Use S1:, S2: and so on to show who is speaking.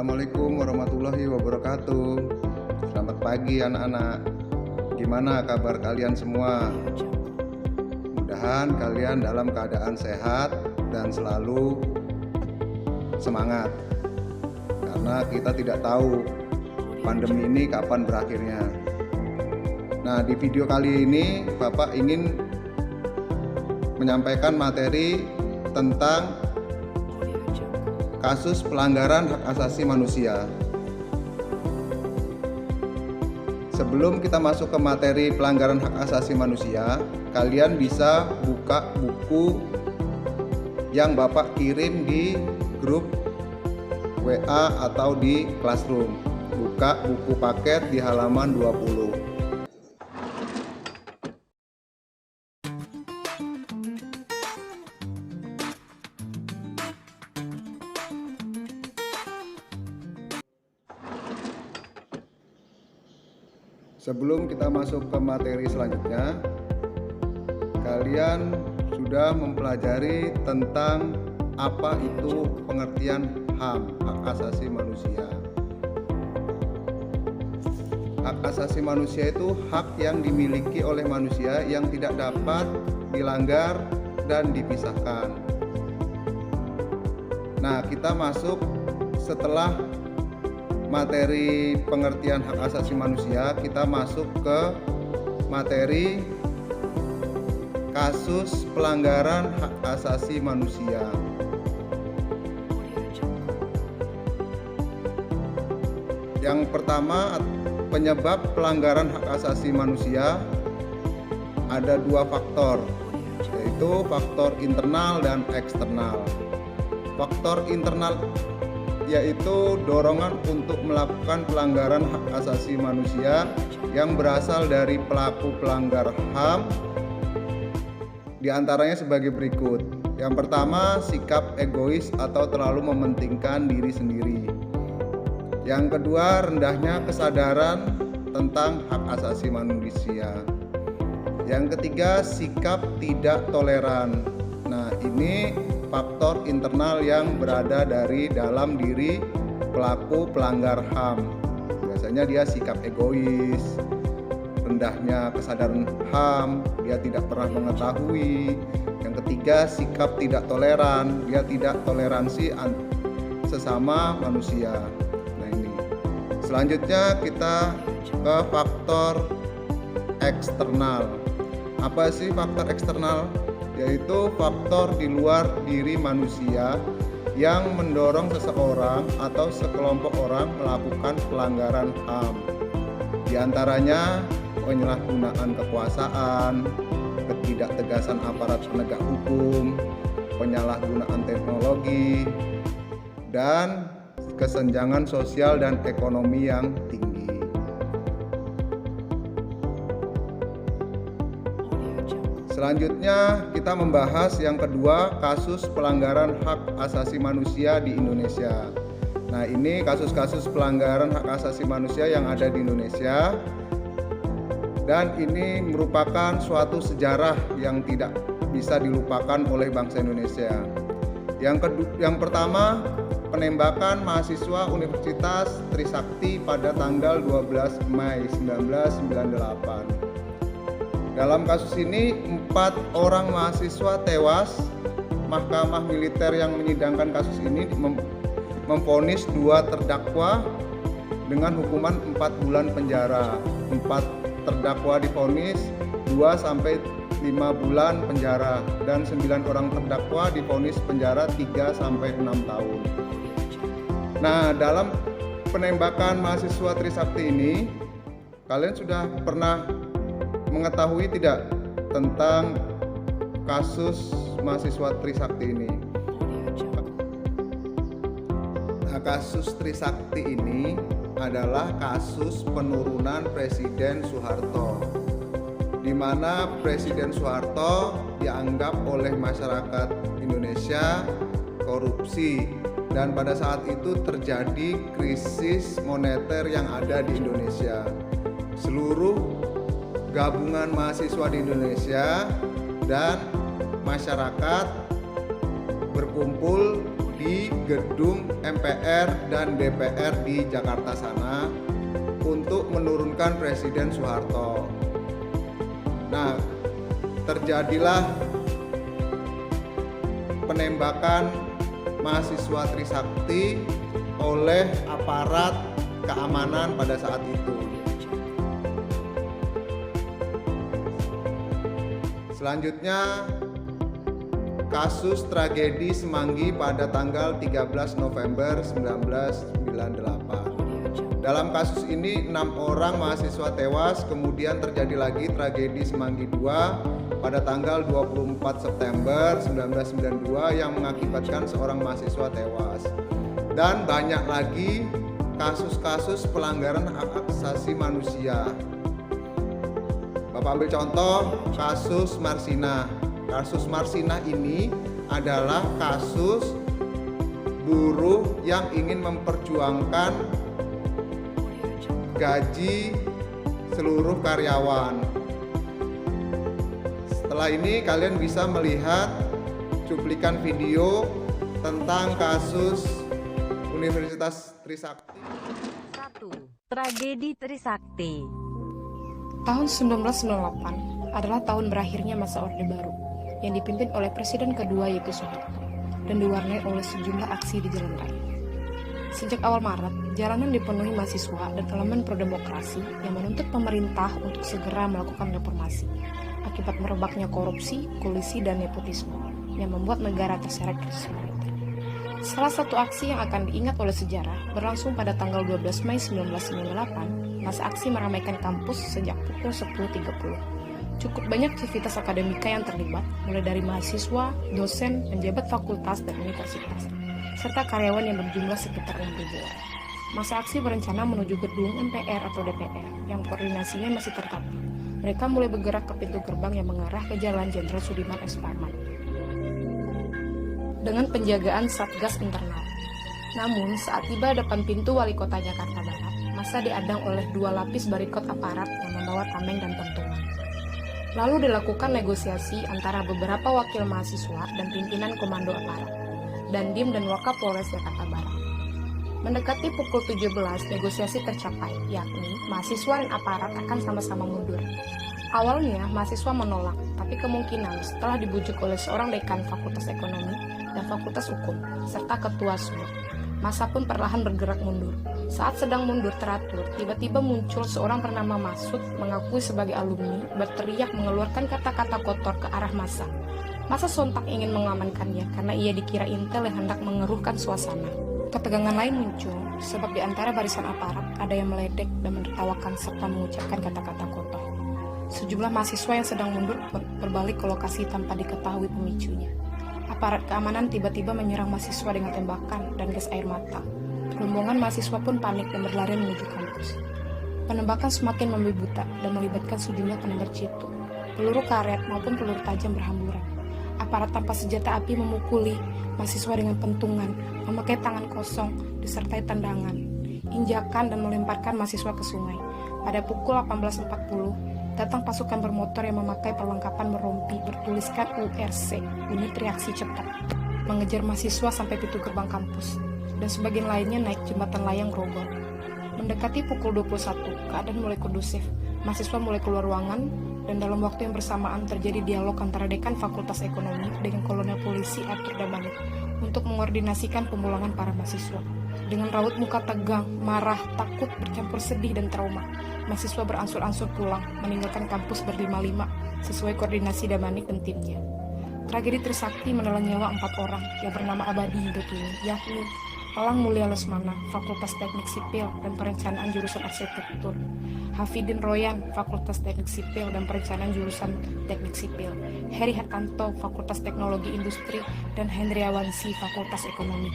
S1: Assalamualaikum warahmatullahi wabarakatuh. Selamat pagi anak-anak. Gimana kabar kalian semua? Mudah-mudahan kalian dalam keadaan sehat dan selalu semangat. Karena kita tidak tahu pandemi ini kapan berakhirnya. Nah, di video kali ini Bapak ingin menyampaikan materi tentang kasus pelanggaran hak asasi manusia. Sebelum kita masuk ke materi pelanggaran hak asasi manusia, kalian bisa buka buku yang Bapak kirim di grup WA atau di Classroom. Buka buku paket di halaman 20. Sebelum kita masuk ke materi selanjutnya, kalian sudah mempelajari tentang apa itu pengertian HAM, hak asasi manusia. Hak asasi manusia itu hak yang dimiliki oleh manusia yang tidak dapat dilanggar dan dipisahkan. Nah, kita masuk setelah materi pengertian hak asasi manusia, kita masuk ke materi kasus pelanggaran hak asasi manusia. Yang pertama, penyebab pelanggaran hak asasi manusia ada dua faktor, yaitu faktor internal dan eksternal. Faktor internal yaitu dorongan untuk melakukan pelanggaran hak asasi manusia yang berasal dari pelaku pelanggar HAM, diantaranya sebagai berikut. Yang pertama, sikap egois atau terlalu mementingkan diri sendiri. Yang kedua, rendahnya kesadaran tentang hak asasi manusia. Yang ketiga, sikap tidak toleran. Nah, ini faktor internal yang berada dari dalam diri pelaku pelanggar HAM. Biasanya dia sikap egois, rendahnya kesadaran HAM, dia tidak pernah mengetahui. Yang ketiga, sikap tidak toleran, dia tidak toleransi sesama manusia. Nah, ini. Selanjutnya kita ke faktor eksternal. Apa sih faktor eksternal? Yaitu faktor di luar diri manusia yang mendorong seseorang atau sekelompok orang melakukan pelanggaran HAM. Di antaranya penyalahgunaan kekuasaan, ketidaktegasan aparat penegak hukum, penyalahgunaan teknologi, dan kesenjangan sosial dan ekonomi yang tinggi. Selanjutnya kita membahas yang kedua, kasus pelanggaran hak asasi manusia di Indonesia. Nah, ini kasus-kasus pelanggaran hak asasi manusia yang ada di Indonesia, dan ini merupakan suatu sejarah yang tidak bisa dilupakan oleh bangsa Indonesia. Yang pertama, penembakan mahasiswa Universitas Trisakti pada tanggal 12 Mei 1998. Dalam kasus ini 4 orang mahasiswa tewas. Mahkamah militer yang menyidangkan kasus ini memvonis 2 terdakwa dengan hukuman 4 bulan penjara. 4 terdakwa divonis 2 sampai 5 bulan penjara dan 9 orang terdakwa divonis penjara 3 sampai 6 tahun. Nah, dalam penembakan mahasiswa Trisakti ini, kalian sudah pernah mengetahui tidak tentang kasus mahasiswa Trisakti ini? Nah, kasus Trisakti ini adalah kasus penurunan Presiden Soeharto, di mana Presiden Soeharto dianggap oleh masyarakat Indonesia korupsi, dan pada saat itu terjadi krisis moneter yang ada di Indonesia. Seluruh gabungan mahasiswa di Indonesia dan masyarakat berkumpul di gedung MPR dan DPR di Jakarta sana untuk menurunkan Presiden Soeharto. Nah, terjadilah penembakan mahasiswa Trisakti oleh aparat keamanan pada saat itu. Selanjutnya, kasus tragedi Semanggi pada tanggal 13 November 1998. Dalam kasus ini 6 orang mahasiswa tewas, kemudian terjadi lagi tragedi Semanggi II pada tanggal 24 September 1992 yang mengakibatkan seorang mahasiswa tewas. Dan banyak lagi kasus-kasus pelanggaran hak asasi manusia. Bapak ambil contoh kasus Marsina. Kasus Marsina ini adalah kasus buruh yang ingin memperjuangkan gaji seluruh karyawan. Setelah ini kalian bisa melihat cuplikan video tentang kasus Universitas Trisakti.
S2: 1. Tragedi Trisakti.
S3: Tahun 1998 adalah tahun berakhirnya masa Orde Baru yang dipimpin oleh Presiden kedua yaitu Soeharto dan diwarnai oleh sejumlah aksi di jalan raya. Sejak awal Maret, jalanan dipenuhi mahasiswa dan elemen pro-demokrasi yang menuntut pemerintah untuk segera melakukan reformasi akibat merebaknya korupsi, kolusi, dan nepotisme yang membuat negara terseret krisis moneter. Salah satu aksi yang akan diingat oleh sejarah berlangsung pada tanggal 12 Mei 1998. Masa aksi meramaikan kampus sejak pukul 10.30. Cukup banyak aktivitas akademika yang terlibat, mulai dari mahasiswa, dosen, penjabat fakultas dan universitas, serta karyawan yang berjumlah sekitar 6.000 orang. Masa aksi berencana menuju gedung MPR atau DPR, yang koordinasinya masih tertata. Mereka mulai bergerak ke pintu gerbang yang mengarah ke Jalan Jenderal Sudirman S. Parman dengan penjagaan Satgas Internal. Namun, saat tiba depan pintu Wali Kota Jakarta Barat, masa diadang oleh 2 lapis barikot aparat yang membawa tameng dan pentungan. Lalu dilakukan negosiasi antara beberapa wakil mahasiswa dan pimpinan komando aparat, Dandim dan Wakapolres Jakarta Barat. Mendekati pukul 17, negosiasi tercapai, yakni mahasiswa dan aparat akan sama-sama mundur. Awalnya, mahasiswa menolak, tapi kemungkinan setelah dibujuk oleh seorang dekan Fakultas Ekonomi dan Fakultas Hukum, serta ketua SUA, masa pun perlahan bergerak mundur. Saat sedang mundur teratur, tiba-tiba muncul seorang bernama Masud mengakui sebagai alumni, berteriak mengeluarkan kata-kata kotor ke arah massa. Massa sontak ingin mengamankannya karena ia dikira intel yang hendak mengeruhkan suasana. Ketegangan lain muncul, sebab di antara barisan aparat ada yang meledek dan menertawakan serta mengucapkan kata-kata kotor. Sejumlah mahasiswa yang sedang mundur berbalik ke lokasi tanpa diketahui pemicunya. Aparat keamanan tiba-tiba menyerang mahasiswa dengan tembakan dan gas air mata. Rombongan mahasiswa pun panik dan berlari menuju kampus. Penembakan semakin membabi buta dan melibatkan sejumlah penembak jitu. Peluru karet maupun peluru tajam berhamburan. Aparat tanpa senjata api memukuli mahasiswa dengan pentungan, memakai tangan kosong, disertai tendangan, injakan dan melemparkan mahasiswa ke sungai. Pada pukul 18.40, datang pasukan bermotor yang memakai perlengkapan merompi bertuliskan URC, Unit Reaksi Cepat, mengejar mahasiswa sampai pintu gerbang kampus, dan sebagian lainnya naik jembatan layang Grogol. Mendekati pukul 21, keadaan mulai kondusif, mahasiswa mulai keluar ruangan, dan dalam waktu yang bersamaan terjadi dialog antara dekan Fakultas Ekonomi dengan kolonel polisi Arthur Damanik untuk mengordinasikan pemulangan para mahasiswa. Dengan raut muka tegang, marah, takut, bercampur sedih dan trauma, mahasiswa beransur-ansur pulang, meninggalkan kampus berlima-lima sesuai koordinasi Damanik dan timnya. Tragedi Trisakti menelan nyawa 4 orang yang bernama abadi hingga kini, yakni Elang Mulia Lesmana, Fakultas Teknik Sipil dan Perencanaan Jurusan Arsitektur, Hafidin Royan, Fakultas Teknik Sipil dan Perencanaan Jurusan Teknik Sipil, Heri Hartanto, Fakultas Teknologi Industri, dan Hendriawansi, Fakultas Ekonomi.